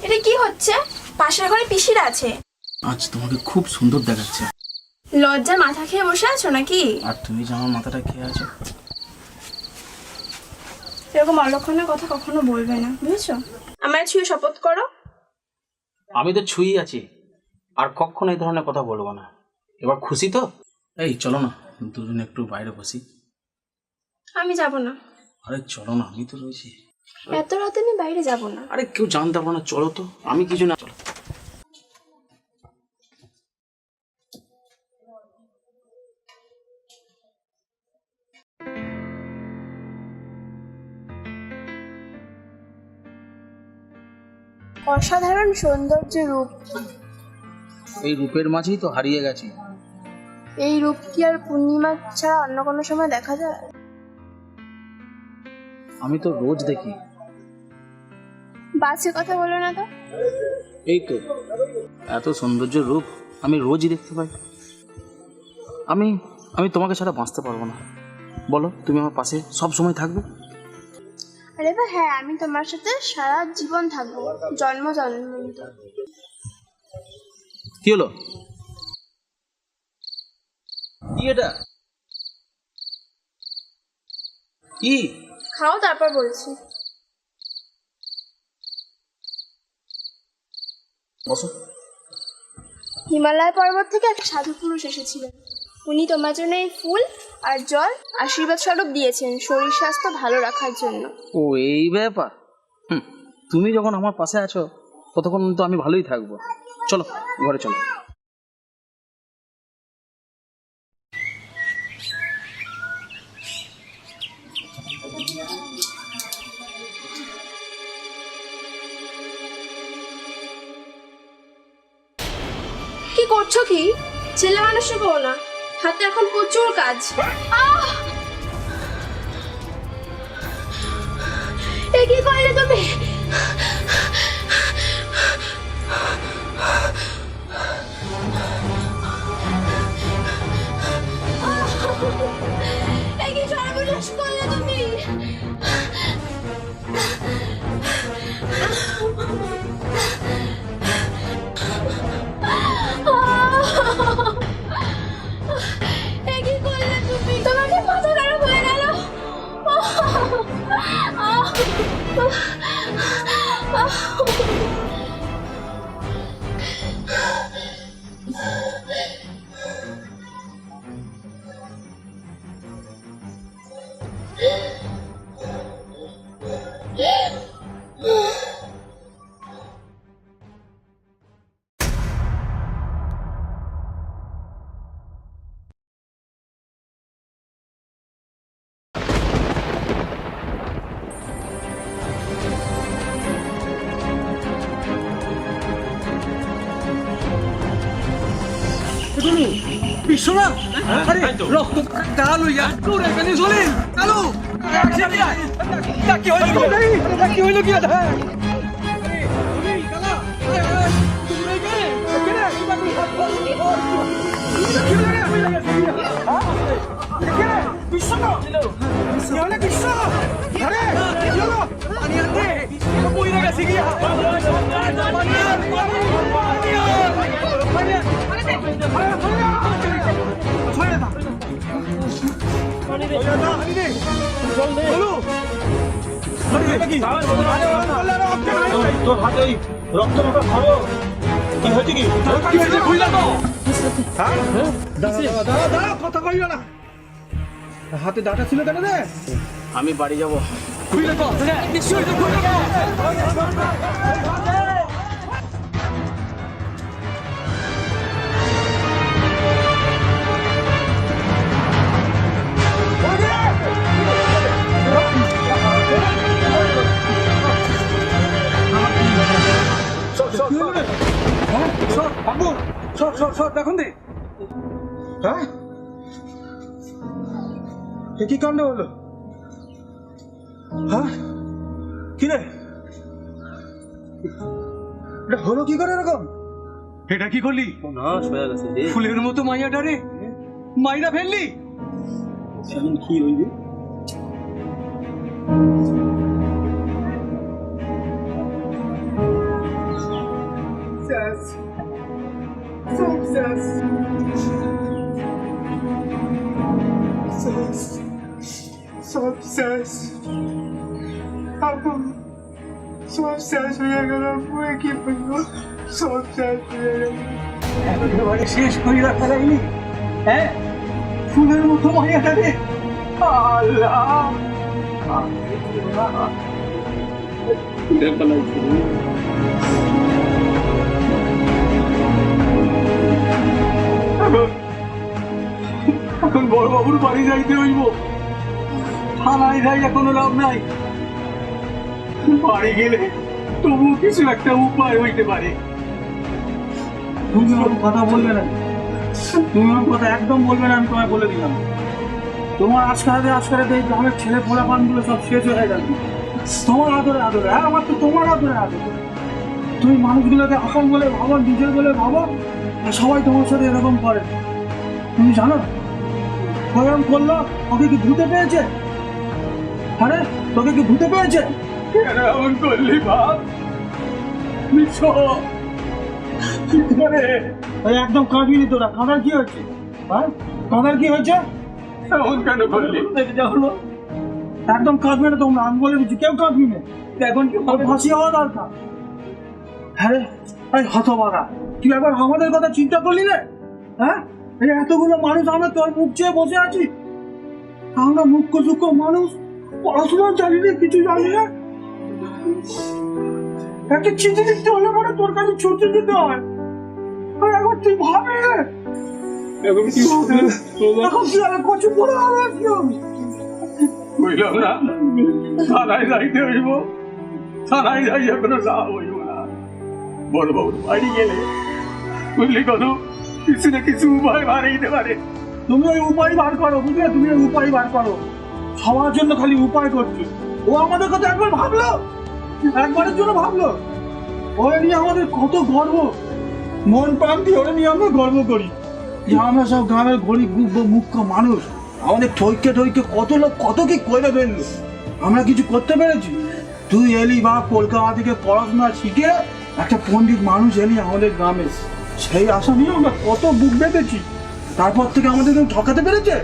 এটা কি হচ্ছে? পাশের ঘরে পিসিরা আছে। আজ তোমাকে খুব সুন্দর দেখাচ্ছে। লজ্জার মাথা খেয়ে বসে আছো নাকি? আর তুমি যে আমার মাথাটা খেয়ে আছো। এরকম অলক্ষণের কথা কখনো বলবে না, বুঝেছো? আমায় ছুঁয়ে শপথ করো। আমি তো ছুঁই আছি, আর কখনো এই ধরনের কথা বলবো না। এবার খুশি তো? এই চলো না দুজন একটু বাইরে বসি। আমি যাব না। আরে চলো না, আমি তো রয়েছি। এত রাতে আমি বাইরে যাব না। আরে কেউ জানতে পারবো না, চলো তো। আমি কিছু না, চলো। অসাধারণ সৌন্দর্য রূপ। এই রূপের মাঝেই তো হারিয়ে গেছি। এই রূপ কি আর পূর্ণিমা ছাড়া অন্য কোনো সময় দেখা যায়? আমি তো রোজ দেখি। বাসে কথা বলো না তো। এই তো এত সৌন্দর্য রূপ আমি রোজই দেখতে পাই। আমি তোমাকে ছাড়া বাঁচতে পারবো না। বলো, তুমি আমার পাশে সব সময় থাকবে? আরে বা হ্যাঁ, আমি তোমার সাথে সারা জীবন থাকবো, জন্ম জন্মান্ত। কি হলো? কি এটা? কি খাও, তারপর বলছি। বসো। হিমালয় পর্বত থেকে এক সাধু পুরুষ এসেছিলেন। উনি তোমার জন্য এই ফুল আর জল আশীর্বাদ স্বরূপ দিয়েছেন শরীর স্বাস্থ্য ভালো রাখার জন্য। ও এই ব্যাপার। তুমি যখন আমার পাশে আছো ততক্ষণ তো আমি ভালোই থাকবো। চলো ঘরে চলো। কি করছো কি? ছেলে মানুষও করো না, হাতে এখন প্রচুর কাজ। এ কি করলে তুমি? এ কি সর্বনাশ করলে তুমি? কি করলে তুমি? তোমাকে মাথা খারাপ হয়ে গেল। বিশ্বনাথ, আরে রক্ত ডাল হইয়া তোর এখানে চলেন। হ্যালো, কি হইল? কি হইল? কি তোর হাতে রক্ত মাখা খবর কি হয়েছে? কি হয়েছে? বুঝলাম তো। দাঁড়া, কথা কইল না। হাতে ডাটা ছিল কেন রে? আমি বাড়ি যাবো। দেখুন দে। হ্যাঁ, কি কাণ্ড হলো? হ্যাঁ, কি রে? এটা হলো কি করে এরকম? এটা কি করলি? ফুলের মতো মাইয়াটা রে মাইরা ফেললি। এখন কি হইবে? সব শেষ হয়ে গেল। কি বলবো? সব শেষ হয়ে গেল। একেবারে শেষ করিয়া ফেলাইনি। হ্যাঁ, ফুলের মতো মাইয়াটা রে। আল্লাহ, এখন বড় বাবুর বাড়ি যাইতে হইব। থানায় যাই এখনো লাভ নাই। বাড়ি গেলে তবু কিছু একটা উপায় হইতে পারে। তুমি আমার কথা বলবে না, তুমি আমার কথা একদম বলবে না, আমি তোমায় বলে দিলাম। তোমার আজকালে এই গ্রামের ছেলে পোলাপান গুলো সব শেষ হয়ে গেল তোমার আদরে আদরে। হ্যাঁ, আমার তো তোমার আদরে আদরে। তুমি মানুষগুলোকে আপন বলে ভাবো, নিজের বলে ভাবো, সবাই তোমার সাথে এরকম করে। তুমি জানো এরকম করলো? ওকে কি ভূতে পেয়েছে? আরে তোকে কি ভূতে পেয়েছে? এমন করলি বাপ? একদম কাঁদবি তোরা। কাঁদার কি হয়েছে? হ্যাঁ, কাঁদার কি হয়েছে? এমন কেন করলি? হলো একদম কাঁদবে না তোমরা, আমি বলে দিচ্ছি, কেউ কাঁদবি না। এখন কি ফাঁসি হওয়া দরকার? হ্যাঁ, হতবাগা, তুই একবার আমাদের কথা চিন্তা করলি রে? হ্যাঁ, এই এতগুলো মানুষ আমরা তোর মুখ চেয়ে বসে আছি, আমরা মুখ্য সূক্ষ্ম মানুষ, পড়াশোনা জানি না, কিছু জানি না। একটা চিঠি লিখতে হলে মানে তোর কাছে ছুটি দিতে হয়। আর এখন তুই ভাবে এখন কি হবে? এখন কি আর কিছু বলে হবে? কি হবে? বুঝলাম না, থানায় যাইতে হইব, থানায় যাই এখনো লাভ হইব না। বড়বাবুর বাড়ি গেলে বুঝলি কোনো কিছু না কিছু উপায় বাড়িয়ে দিতে পারে। তুমি ওই উপায় বার করো, বুঝলে? তুমি ওই উপায় বার করো। সবার জন্য খালি উপায় করছে। ও আমাদের কথা একবার ভাবলো, একবারের জন্য ভাবলো? ওরা নিয়ে আমাদের কত গর্ব, মন প্রাণ দিয়ে ওরা নিয়ে আমরা গর্ব করি যে আমরা সব গ্রামের গরিব মুখ্য মানুষ। আমাদের ঠইকে ঠইকে কত লোক কত কি করে ফেললো, আমরা কিছু করতে পেরেছি? তুই এলি বা কলকাতা থেকে পড়াশোনা শিখে একটা পণ্ডিত মানুষ এলি আমাদের গ্রামে, সেই আশা নিয়ে আমরা কত বুক বেঁধেছি। তারপর থেকে আমাদের কেউ ঠকাতে পেরেছে?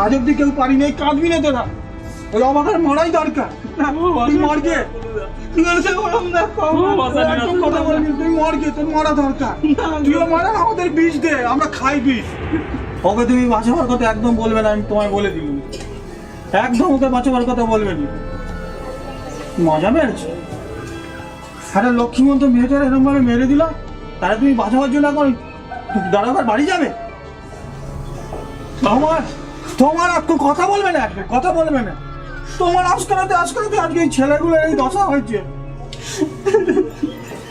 আজ অব্দি কেউ পারি নেই। কাঁদবি না তোরা, ওই আমাদের মারাই দরকার। তুই মরগে, তুই মরগে, তোর মারা দরকার। তুইও মারা, আমাদের বিষ দে, আমরা খাই বিষ। ওকে তুমি বাঁচাবার কথা একদম বলবে না, আমি তোমায় বলে দিই। একদম ওকে বাঁচাবার কথা বলবে না। মজা মেরেছে। একটা লক্ষ্মীমন্ত মেয়েটার এরকম ভাবে মেরে দিল, তাহলে তুমি বাঁচাবার জন্য এখন দাঁড়াবার বাড়ি যাবে? তোমার আর কথা বলবে না, কথা বলবে না। তোমার আজকালাতে আজকে এই ছেলেগুলো এই দশা হয়েছে।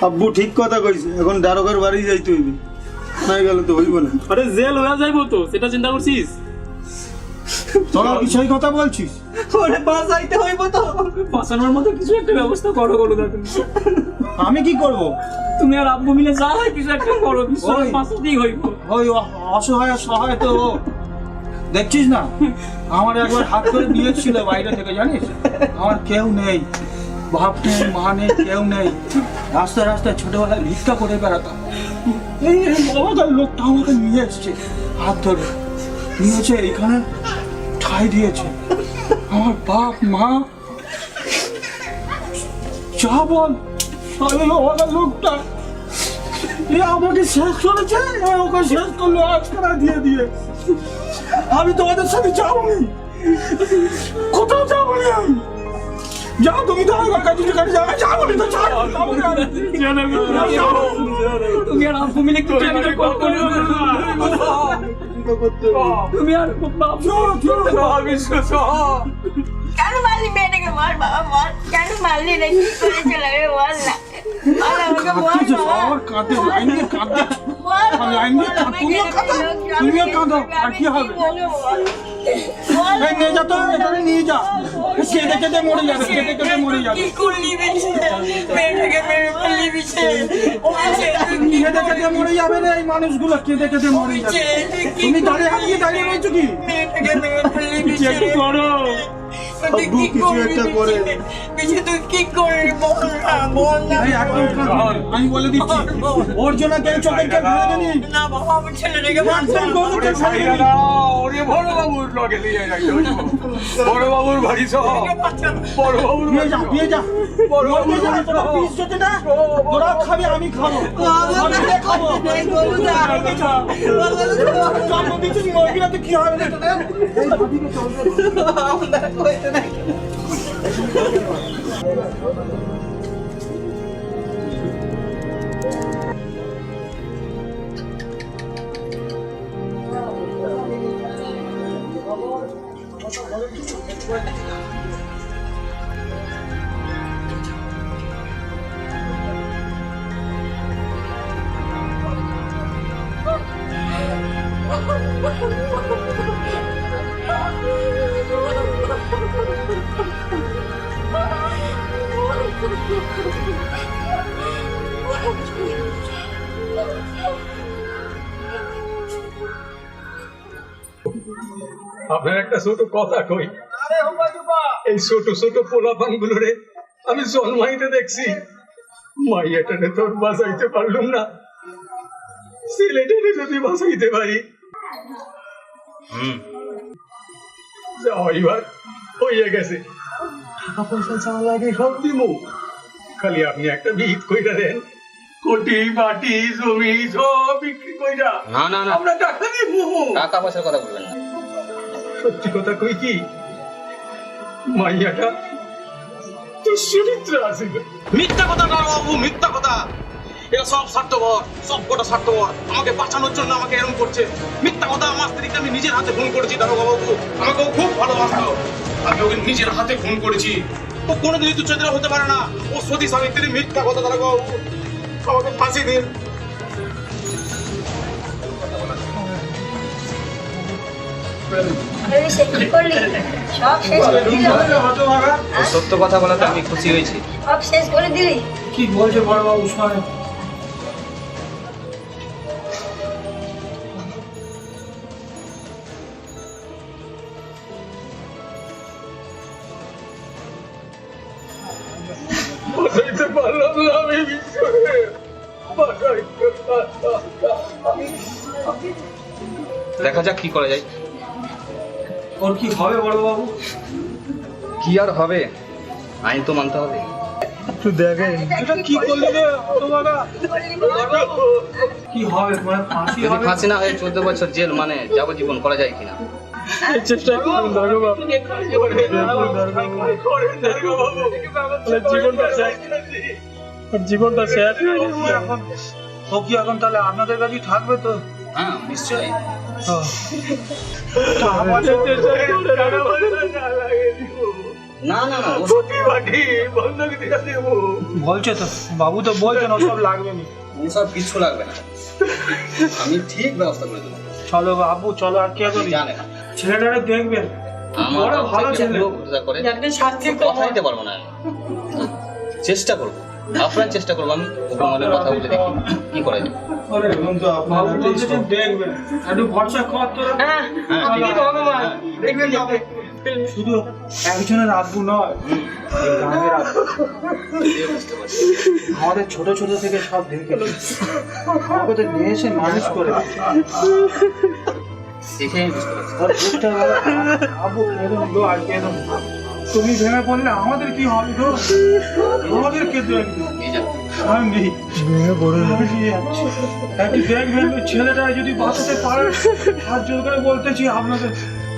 আব্বু ঠিক কথা কইছে, এখন দারোগার বাড়ি যাইতে হইবে, না গেলে তো হইব না। আরে জেল হয়ে যাইবো তো, সেটা চিন্তা করছিস? তোরা কি সেই কথা বলছিস? ওরে বাঁচাইতে হইব তো, বাঁচানোর মতো কিছু একটা ব্যবস্থা করো দেখুন। আমি কি করব? তুমি আর আব্বু মিলে যা হয় কিছু একটা করো, বিশ্বাস বাঁচাতেই হইব। ওই অসহায় সহায় তো দেখছিস না, আমার একবার হাত করে নিয়েছিল বাইরে থেকে, জানিস? আমার কেউ নেই, বাপ নেই, মা নেই, কেউ নেই। রাস্তায় রাস্তায় ছোটবেলায় ভিক্ষা করে বেড়াতাম। এই বাবাটার লোকটা আমাকে নিয়ে এসছে, হাত ধরে নিয়েছে, এইখানে ঠাই দিয়েছে। আমার বাপ মা যা বল, লোকটা আমাকে শেষ করেছে, ওকে শেষ করলো আজকাল দিয়ে দিয়ে। আমি তোমাদের সাথে যাবনি, কোথাও যাবনি আমি। যাও তুমি, দারোগার কাছে যাবনি তো, তুমি আর আব্বু মিলে কি তুমি আর কেন মারলি মেয়েটাকে? বল বাবা বল, কেন মারলি রে? কি করেছিল রে? বল না, বল আমাকে, বল বাবা। কাঁদে, লাইন দিয়ে কাঁদে, লাইন দিয়ে তুমিও কাঁদো, আর কি হবে? নিয়ে যা তো, এখানে নিয়ে যা, কেঁদে কেঁদে মরে যাবে, কেঁদে কেঁদে মরে যাবে। কি করলি মেয়েটাকে? মেরে ফেললি বিছে, কেঁদে কেঁদে মরে যাবে রে এই মানুষগুলো, কেঁদে কেঁদে মরে যাবে। তুমি দাঁড়িয়ে হাঁটিয়ে দাঁড়িয়ে রয়েছো কি? মেয়েটাকে মেরে ফেললি বিছে, করো কিছু একটা করে। তুই কি করলি? বল না, বল না। আমি বলে দিচ্ছি, ওর জন্য কেউ চোখের জল ফেলে দেনি না বাবা, আমার ছেলেটাকে বাঁচাও। বড়বাবুর লগে নিয়ে যাইতে হইব, বড়বাবুর বাড়ি সহ, বড়বাবুর নিয়ে যা, নিয়ে যা। তোরা খাবি, আমি খাবো, কি হবে না আপনার একটা ছোট কথা কই, এই ছোট ছোট পোলাপান গুলোরে আমি জন্মাইতে দেখছি, মাইয়াটারে তোর বাঁচাইতে পারলুম না, ছেলেটারে যদি বাঁচাইতে পারি, যা হইবার হইয়া গেছে। টাকা পয়সা চাওয়া লাগে সব দিমু, খালি আপনি একটা ভিত কইরা দেন, কোটি বাটি জমি সব বিক্রি কইরা না না না, আমরা টাকা দিব। টাকা পয়সার কথা বলবেন না। সত্যি কথা কই কি, মাইয়াটা তোর চরিত্র আছে। মিথ্যা কথা বাবু, মিথ্যা কথা। এরা সব স্বার্থপর, সব কটা স্বার্থপর। আমাকে বাঁচানোর জন্য আমাকে এরকম করছে। মিথ্যা কথা। আমার স্ত্রীকে আমি নিজের হাতে খুন করেছি দারোগা বাবু। আমাকে ও খুব ভালোবাসতো, আমি ওকে নিজের হাতে খুন করেছি। ও কোনোদিনই তুচ্ছাদিরা হতে পারে না। ও সতী সাবিত্রী। মিথ্যা কথা দারোগা বাবু, আমাকে ফাঁসি দিন। সব শেষ করে দিলি? সত্য কথা বলাতে আমি খুশি হয়েছি। সব শেষ করে দিলি? কি বলছে বড় বাবু শোনে? বাঁচাইতে পারলাম না আমি বিশ্বরে, বাঁচাইতে পারলাম না। দেখা যাক কি করা যায়। ওর কি হবে বড় বাবু? কি আর হবে, আইন তো মানতে হবে। একটু দেখেন এটা কি করলি রে তোমারা? কি হবে তোমার? ফাঁসি যদি হবে? ফাঁসি না হয় 14 বছর জেল, মানে যাবজ্জীবন করা যায় কিনা? চেষ্টা করুন দারোগা বাবু। জীবনটা শেষ হয়ে গেছে এখন। ও কি এখন তাহলে আপনাদের কাছেই থাকবে তো? হ্যাঁ নিশ্চয়ই। না না না, বলছে তো বাবু, তো বলছেন ওসব লাগবে না। ওসব কিছু লাগবে না, আমি ঠিক ব্যবস্থা করে দেবো। চলো বাবু চলো, আর কে করি? জানেন ছেলেটারে দেখবেন, আমার বড় ভালো ছেলে। করে কথা দিতে পারবো না আমি। চেষ্টা করবো, আপনার চেষ্টা করবো। আমি ওকে মনের কথা বলে দেখি কি করা যায়। বাবু বলছেন দেখবেন, একটু ভরসা কর তোরা। দেখবেন শুধু একজনের আব্বু নয়, এই গ্রামের আব্বু। আমাদের ছোট ছোট থেকে সব দেখে আমাকে তো নিয়ে এসে মানুষ করে দেখে আমি বুঝতে পারছি। আব্বু এরকম লো আর কেরম তুমি ভেঙে পড়লে আমাদের কি হবে গো? আমাদের কে দেখবে? আমি নেই, ভেঙে পড়ে একটু দেখবেন ওই ছেলেটা যদি বাঁচাতে পারে। হাত জোর করে বলতেছি আপনাদের,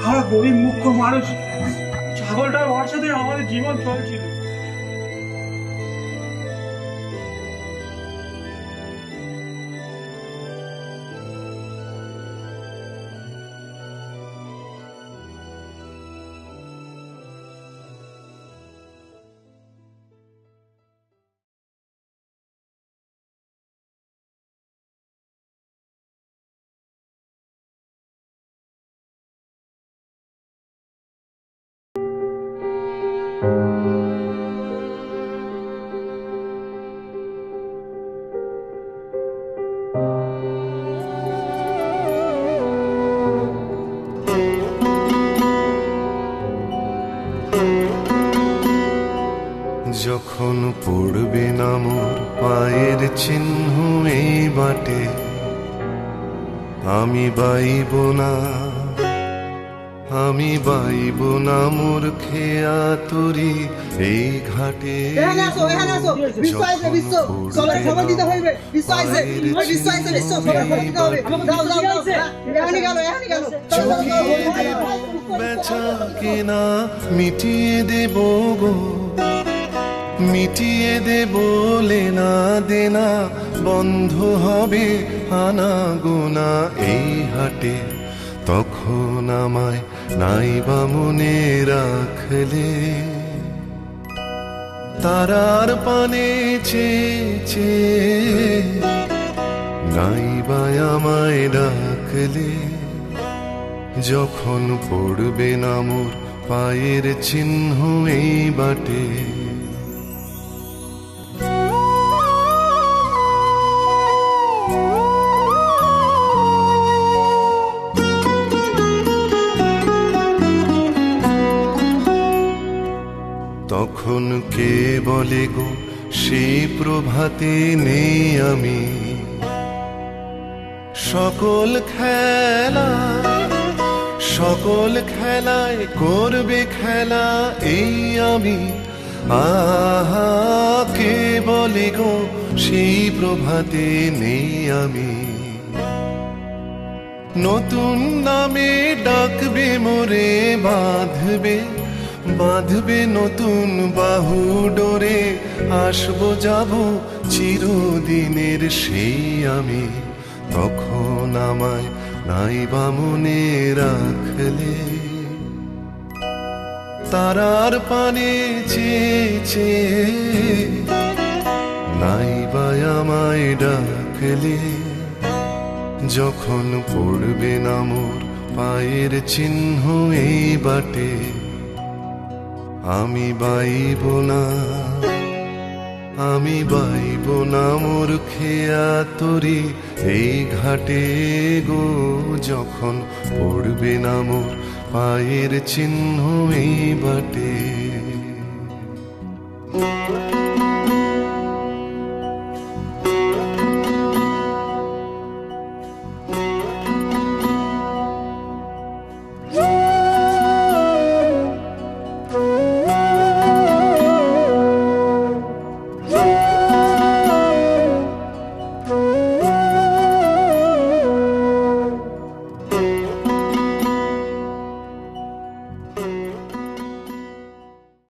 আমরা গরিব মুখ্য মানুষ, ছাগলটার ভরসা দিয়ে আমাদের জীবন চলছিল। যখন পড়বে না মোর পায়ের চিহ্ন এই বাটে, আমি বাইব না, আমি বাইব না মোর খেয়া তরি এই ঘাটে। বেচা কেনা মিটিয়ে দেব গো, মিটিয়ে দেব লেনা দেনা, বন্ধ হবে আনা গোনা এই হাটে। তখন আমায় নাইবা মনে রাখলে, তারার পানে চেয়ে নাইবা আমায় ডাকলে। যখন পড়বে না মোর পায়ের চিহ্ন এই বাটে, তখন কে বলে গো সেই প্রভাতে নেই আমি। সকল খেলা, সকল খেলায় করবে খেলা এই আমি। আহা কে বলে গো সেই প্রভাতে নেই আমি। নতুন নামে ডাকবে মোরে, বাঁধবে বাঁধবে নতুন বাহু ডোরে, আসবো যাব চিরদিনের সেই আমি। তখন আমায় নাইবা মনে রাখলে, তারার পানে চেয়ে চেয়ে নাইবা আমায় ডাকলে। যখন পড়বে না মোর পায়ের চিহ্ন এই বাটে, আমি বাইব না, আমি বাইব না মোর খেয়া তরি এই ঘাটে গো। যখন পড়বে না মোর পায়ের চিহ্ন এই বাটে।